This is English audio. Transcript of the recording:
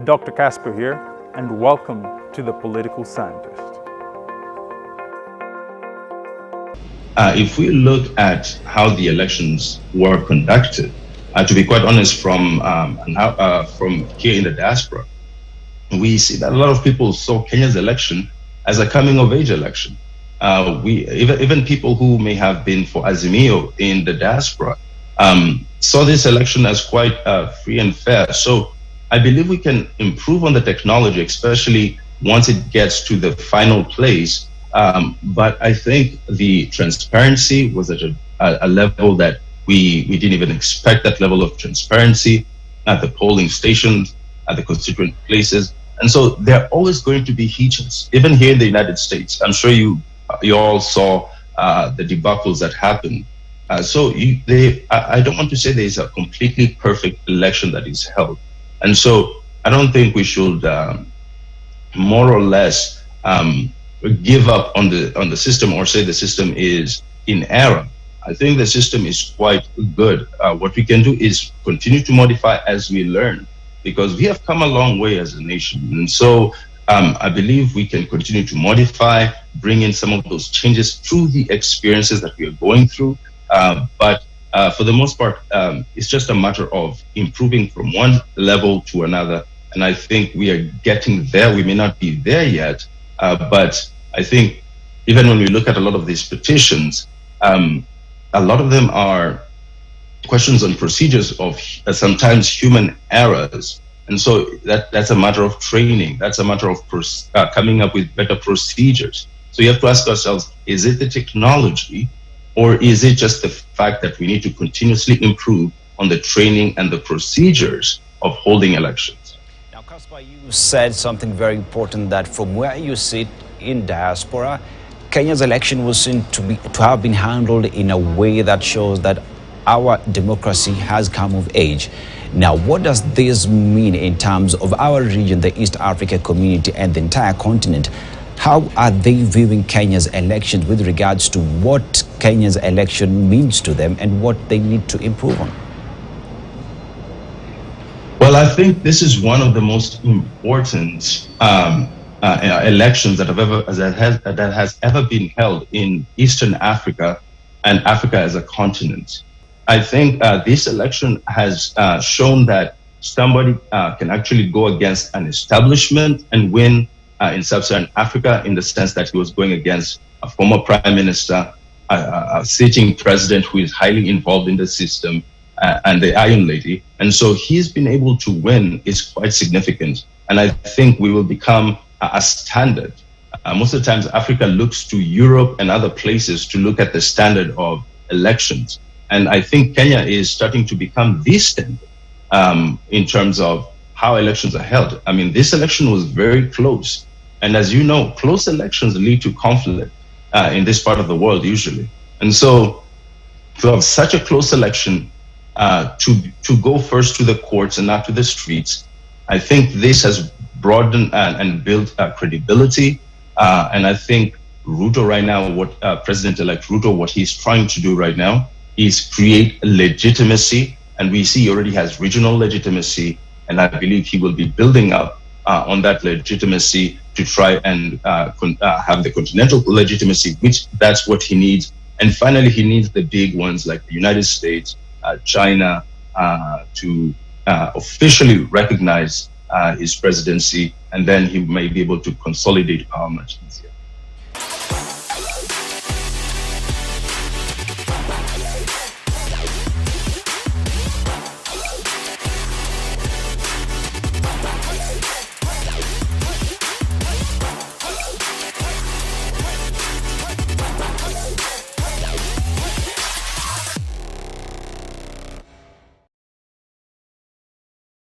Dr. Casper here, and welcome to The Political Scientist. If we look at how the elections were conducted, to be quite honest, from here in the diaspora, we see that a lot of people saw Kenya's election as a coming-of-age election. Even people who may have been for Azimio in the diaspora saw this election as quite free and fair. So I believe we can improve on the technology, especially once it gets to the final place. But I think the transparency was at a level that we didn't even expect that level of transparency at the polling stations, at the constituent places. And so there are always going to be hitches, even here in the United States. I'm sure you all saw the debacles that happened. I don't want to say there's a completely perfect election that is held. And so I don't think we should more or less give up on the system or say the system is in error. I think the system is quite good. What we can do is continue to modify as we learn, because we have come a long way as a nation. And so I believe we can continue to modify, bring in some of those changes through the experiences that we are going through. But for the most part, it's just a matter of improving from one level to another. And I think we are getting there. We may not be there yet, but I think even when we look at a lot of these petitions, a lot of them are questions on procedures of sometimes human errors. And so that's a matter of training. That's a matter of coming up with better procedures. So you have to ask ourselves, is it the technology, or is it just the fact that we need to continuously improve on the training and the procedures of holding elections? Now, Casper, you said something very important, that from where you sit in diaspora, Kenya's election was seen to have been handled in a way that shows that our democracy has come of age. Now, what does this mean in terms of our region, the East Africa community, and the entire continent? How are they viewing Kenya's elections with regards to what Kenya's election means to them and what they need to improve on? Well, I think this is one of the most important elections that has ever been held in Eastern Africa and Africa as a continent. I think this election has shown that somebody can actually go against an establishment and win in Sub-Saharan Africa, in the sense that he was going against a former prime minister, a sitting president who is highly involved in the system, and the Iron Lady. And so he's been able to win is quite significant. And I think we will become a standard. Most of the times, Africa looks to Europe and other places to look at the standard of elections. And I think Kenya is starting to become the standard in terms of how elections are held. I mean, this election was very close. And as you know, close elections lead to conflict in this part of the world usually. And so to have such a close election, to go first to the courts and not to the streets, I think this has broadened and built credibility. And I think Ruto right now, what President-elect Ruto, what he's trying to do right now is create legitimacy. And we see he already has regional legitimacy. And I believe he will be building up on that legitimacy to try and have the continental legitimacy, which that's what he needs. And finally, he needs the big ones like the United States, China, to officially recognize his presidency, and then he may be able to consolidate power much easier.